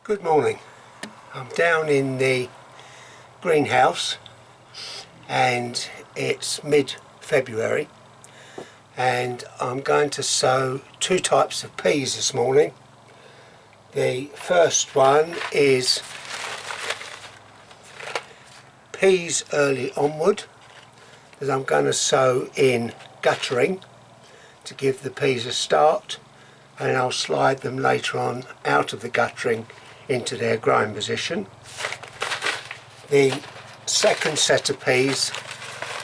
Good morning. I'm down in the greenhouse and it's mid-February and I'm going to sow two types of peas this morning. The first one is peas early onward that I'm going to sow in guttering to give the peas a start, and I'll slide them later on out of the guttering into their growing position. The second set of peas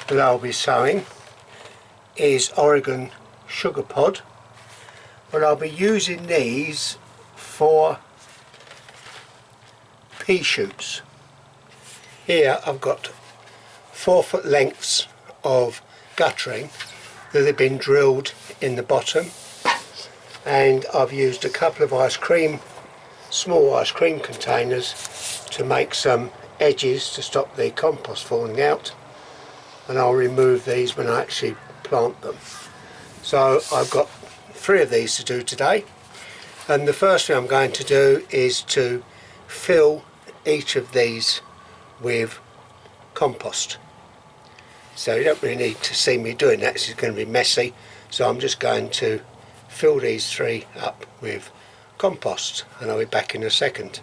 that I'll be sowing is Oregon sugar pod, but I'll be using these for pea shoots. Here I've got 4-foot lengths of guttering that have been drilled in the bottom, and I've used a couple of small ice cream containers to make some edges to stop the compost falling out, and I'll remove these when I actually plant them. So I've got 3 of these to do today, and the first thing I'm going to do is to fill each of these with compost. So you don't really need to see me doing that, this is going to be messy, so I'm just going to fill these 3 up with compost and I'll be back in a second.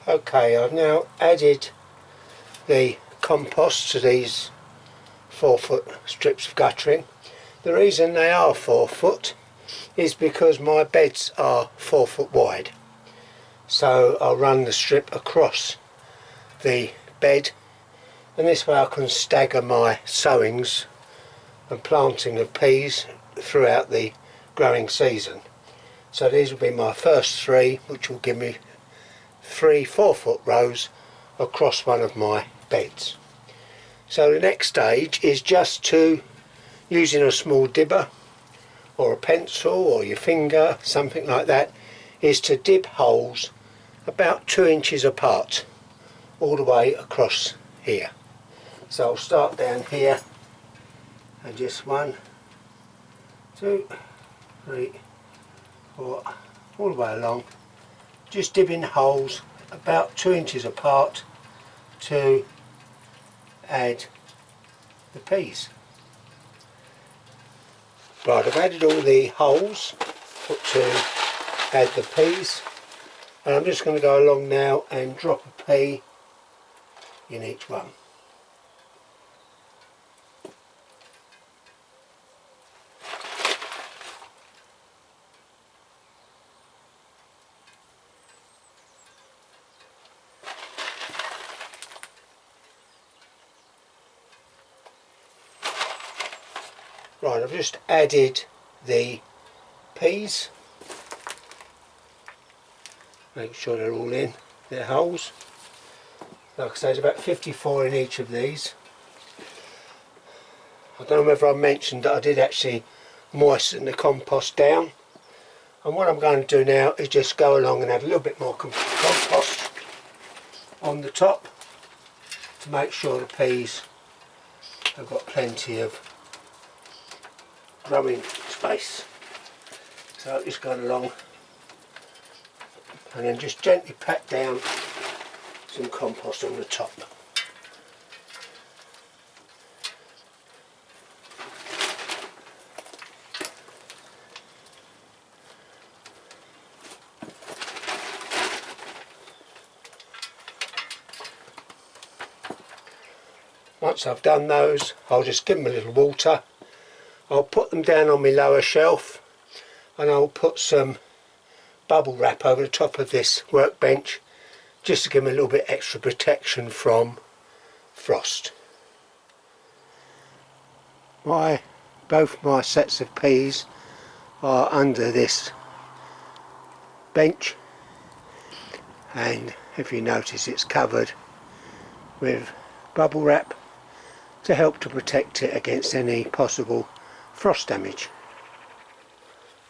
Okay, I've now added the compost to these 4-foot strips of guttering. The reason they are 4 foot is because my beds are 4 foot wide, so I'll run the strip across the bed, and this way I can stagger my sowings and planting of peas throughout the growing season. So these will be my first 3, which will give me 3 4-foot rows across one of my beds. So the next stage is just to, using a small dibber or a pencil or your finger, something like that, is to dib holes about 2 inches apart all the way across here. So I'll start down here and just 1, 2, 3, 4, all the way along, just dibbing holes about 2 inches apart to add the peas. Right, I've added all the holes to add the peas, and I'm just going to go along now and drop a pea in each one. Right, I've just added the peas, make sure they're all in their holes. Like I say, there's about 54 in each of these. I don't know whether I mentioned that I did actually moisten the compost down, and what I'm going to do now is just go along and add a little bit more compost on the top to make sure the peas have got plenty of growing space. So just going along and then just gently pat down some compost on the top. Once I've done those, I'll just give them a little water. I'll put them down on my lower shelf, and I'll put some bubble wrap over the top of this workbench just to give them a little bit extra protection from frost. Both my sets of peas are under this bench, and if you notice it's covered with bubble wrap to help to protect it against any possible frost damage.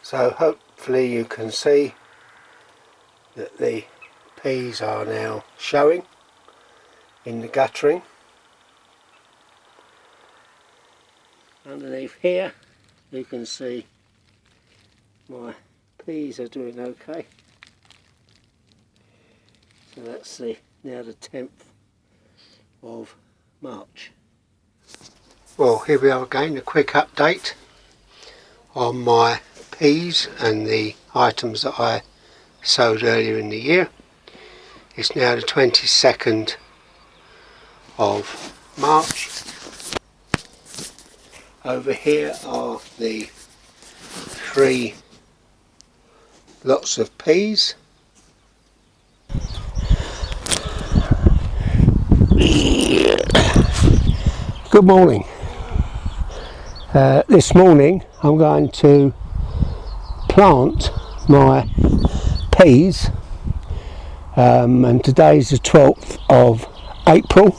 So hopefully you can see that the peas are now showing in the guttering. Underneath here you can see my peas are doing okay. And that's now the 10th of March. Well, here we are again, a quick update on my peas and the items that I sowed earlier in the year. It's now the 22nd of March. Over here are the 3 lots of peas. Good morning. This morning I'm going to plant my peas, and today's the 12th of April,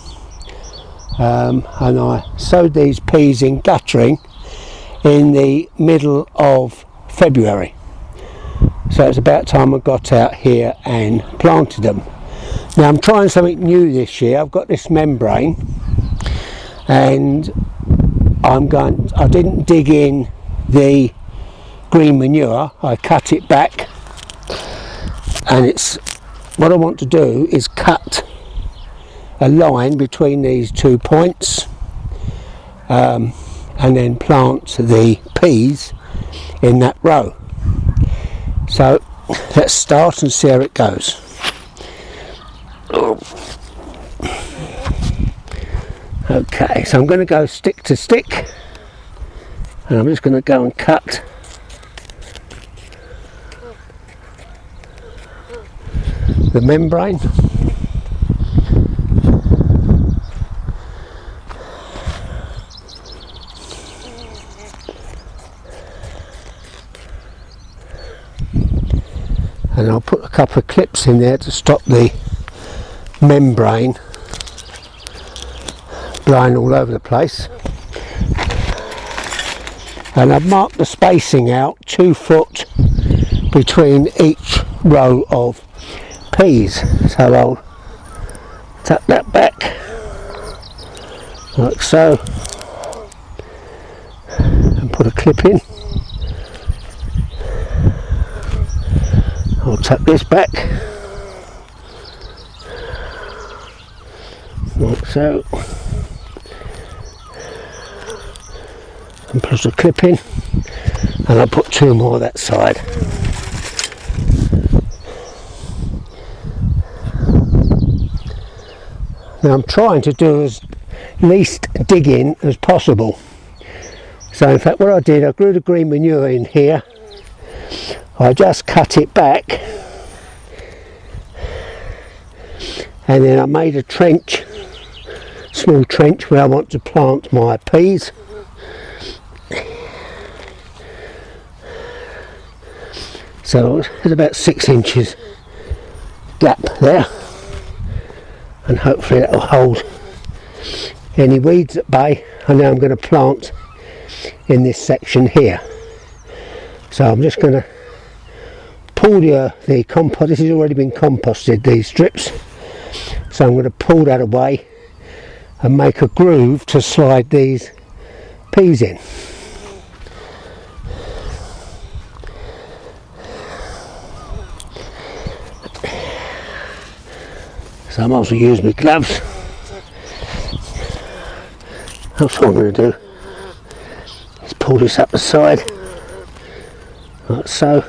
and I sowed these peas in guttering in the middle of February, so it's about time I got out here and planted them. Now I'm trying something new this year. I've got this membrane, and I didn't dig in the green manure, I cut it back, and what I want to do is cut a line between these 2 points, and then plant the peas in that row. So let's start and see how it goes. Okay, so I'm going to go stick to stick, and I'm just going to go and cut the membrane. And I'll put a couple of clips in there to stop the membrane blowing all over the place. And I've marked the spacing out, 2 foot between each row of peas. So I'll tuck that back like so and put a clip in. I'll tuck this back like so, and put a clip in, and I'll put 2 more that side. Now I'm trying to do as least digging as possible. So in fact what I did, I grew the green manure in here, I just cut it back, and then I made a trench, small trench, where I want to plant my peas. So there's about 6 inches gap there, and hopefully that will hold any weeds at bay. And now I'm going to plant in this section here. So I'm just going to pull the compost. This has already been composted, these strips, so I'm going to pull that away and make a groove to slide these peas in. So I might as well use my gloves. That's what I'm going to do. Let's pull this up the side, like so.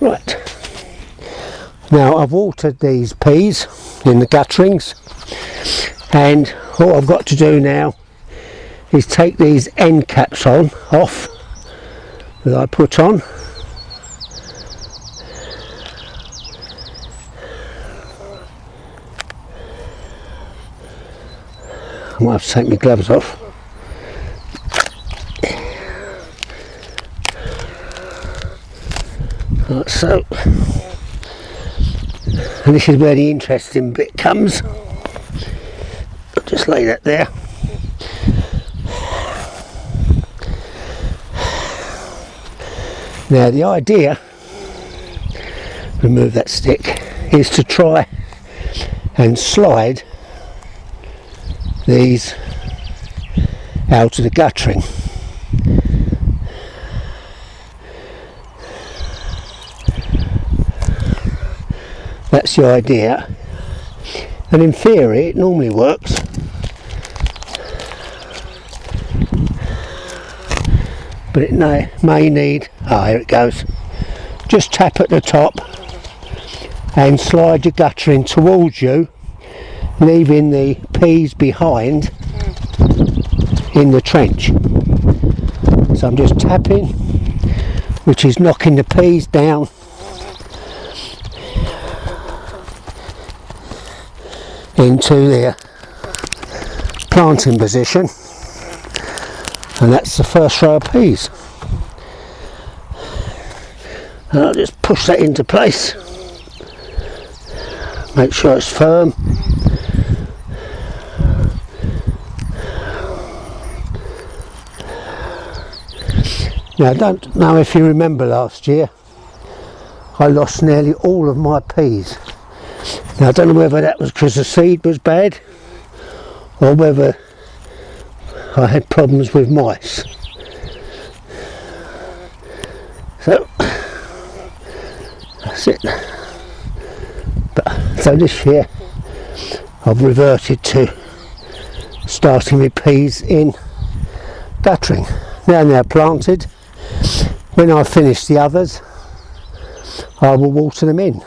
Right, now I've watered these peas in the gutterings, and what I've got to do now is take these end caps off that I put on, I might have to take my gloves off. Like so, and this is where the interesting bit comes. I'll just lay that there. Now the idea, remove that stick, is to try and slide these out of the guttering. That's the idea, and in theory it normally works. But it may need, here it goes, just tap at the top and slide your guttering towards you, leaving the peas behind in the trench. So I'm just tapping, which is knocking the peas down into their planting position, and that's the first row of peas. And I'll just push that into place, make sure it's firm. Now I don't know if you remember last year, I lost nearly all of my peas. Now I don't know whether that was because the seed was bad or whether I had problems with mice. So that's it. So this year I've reverted to starting with peas in guttering. Now they're planted. When I finish the others, I will water them in.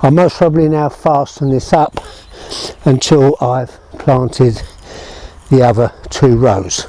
I'll most probably now fasten this up until I've planted the other 2 rows.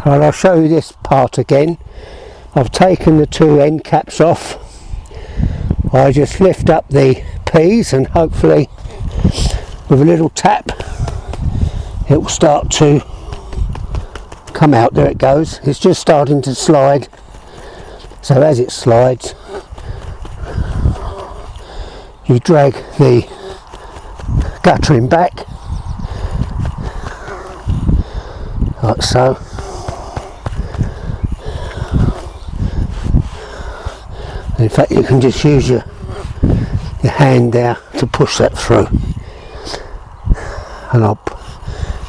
Well, I'll show you this part again. I've taken the 2 end caps off. I just lift up the peas and hopefully with a little tap it will start to come out. There it goes. It's just starting to slide. So as it slides, you drag the guttering back like so. In fact, you can just use your hand there to push that through, and I'll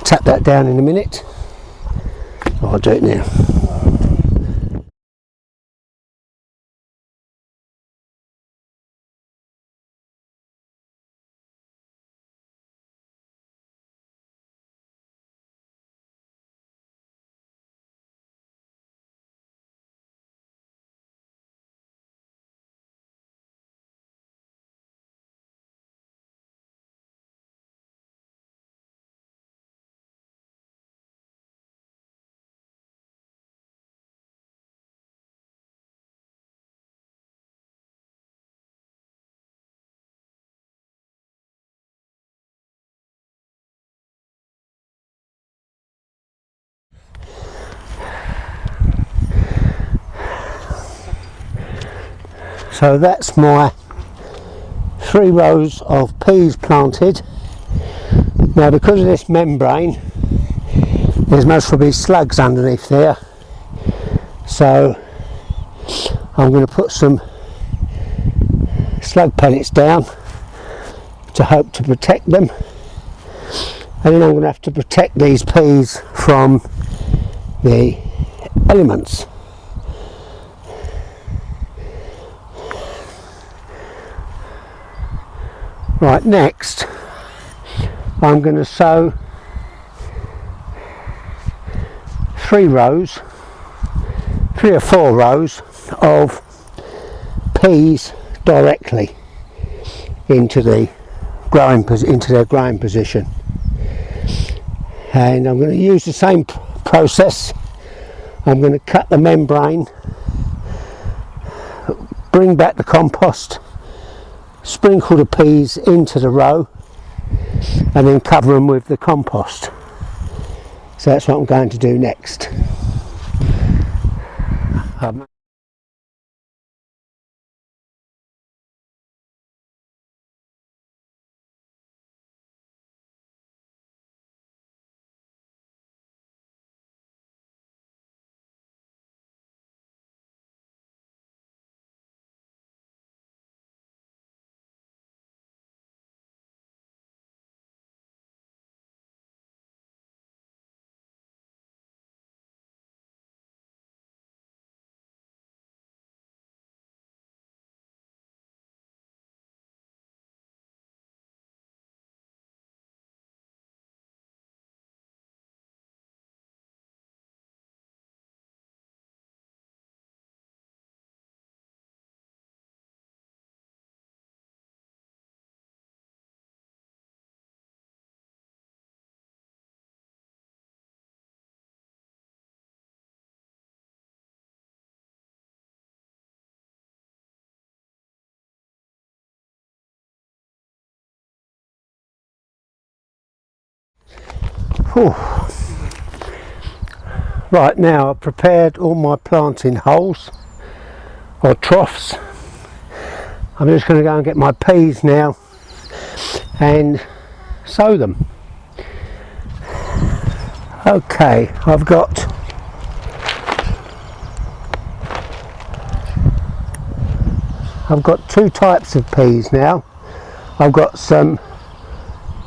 tap that down in a minute. I'll do it now. So that's my 3 rows of peas planted. Now because of this membrane, there's most probably slugs underneath there, so I'm going to put some slug pellets down to hope to protect them, and then I'm going to have to protect these peas from the elements. Right, next I'm going to sow 3 or 4 rows of peas directly into their growing position, and I'm going to use the same process I'm going to cut the membrane, bring back the compost, sprinkle the peas into the row, and then cover them with the compost. So that's what I'm going to do next. Whew. Right, now I've prepared all my planting holes or troughs. I'm just going to go and get my peas now and sow them. Okay, I've got two types of peas now. I've got some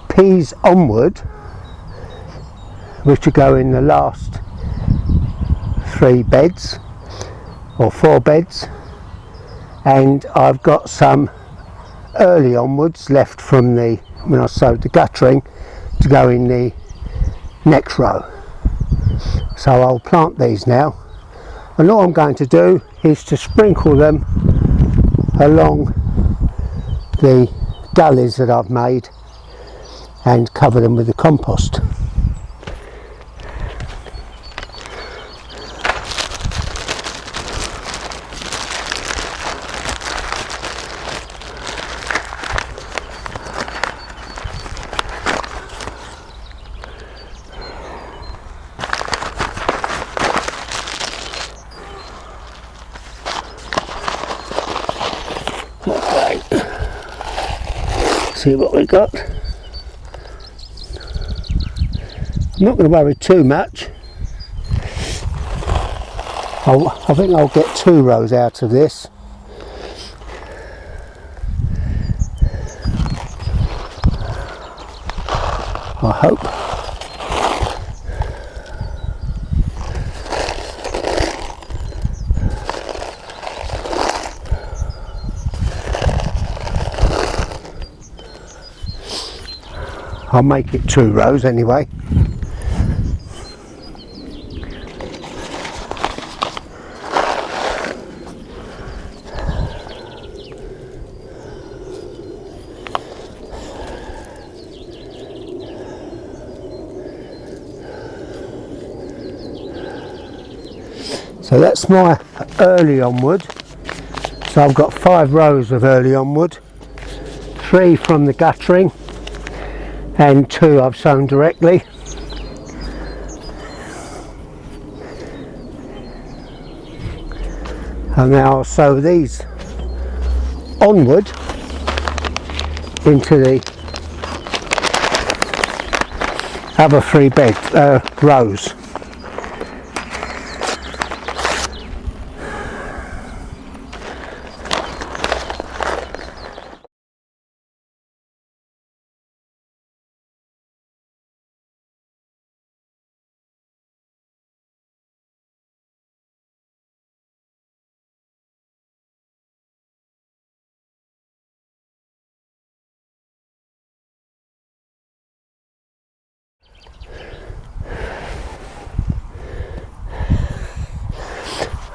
peas onward, which will go in the last 3 beds or 4 beds, and I've got some early onwards left from when I sowed the guttering to go in the next row. So I'll plant these now, and all I'm going to do is to sprinkle them along the gullies that I've made and cover them with the compost. Okay, see what we got. I'm not going to worry too much. I think I'll get 2 rows out of this. I hope. I'll make it 2 rows anyway. So that's my early onward. So I've got 5 rows of early onward, 3 from the guttering, and 2 I've sown directly. And now I'll sow these onward into the other 3 rows.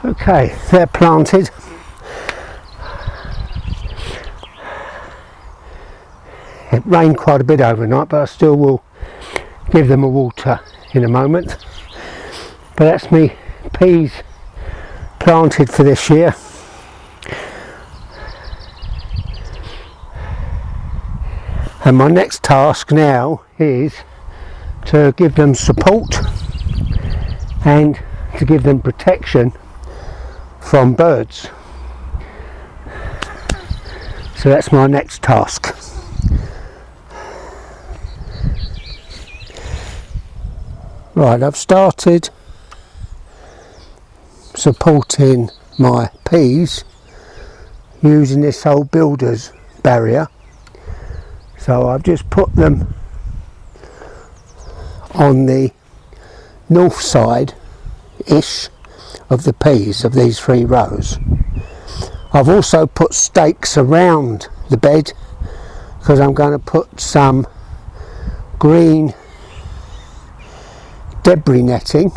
Okay, they're planted. It rained quite a bit overnight, but I still will give them a water in a moment. But that's me peas planted for this year. And my next task now is to give them support and to give them protection from birds. So that's my next task. Right, I've started supporting my peas using this old builder's barrier. So I've just put them on the north side ish of the peas of these 3 rows. I've also put stakes around the bed because I'm going to put some green debris netting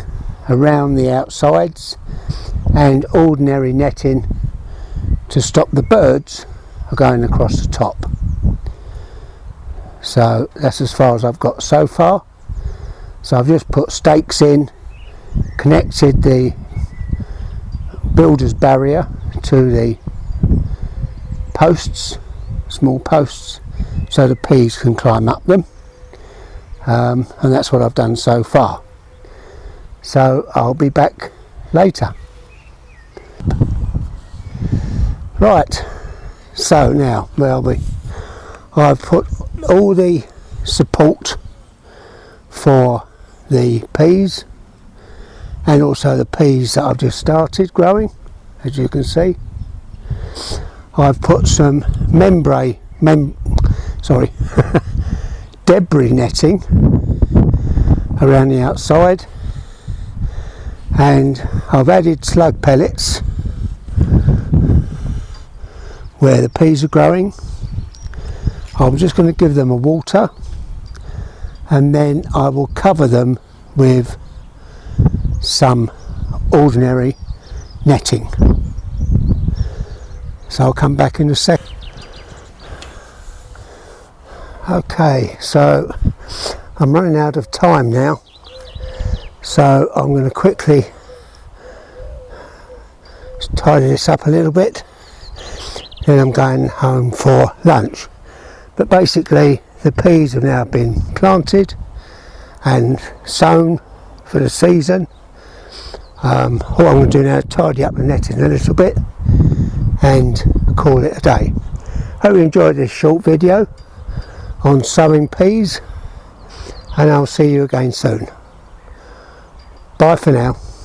around the outsides and ordinary netting to stop the birds going across the top. So that's as far as I've got so far. So I've just put stakes in, connected the builder's barrier to the posts, small posts, so the peas can climb up them, and that's what I've done so far. So I'll be back later. Right, so now where are we? I've put all the support for the peas and also the peas that I've just started growing, as you can see. I've put some debris netting around the outside, and I've added slug pellets where the peas are growing. I'm just going to give them a water, and then I will cover them with some ordinary netting. So I'll come back in a sec. Okay, so I'm running out of time now, so I'm going to quickly tidy this up a little bit, then I'm going home for lunch. But basically the peas have now been planted and sown for the season. All I'm going to do now is tidy up the netting a little bit and call it a day. Hope you enjoyed this short video on sowing peas, and I'll see you again soon. Bye for now.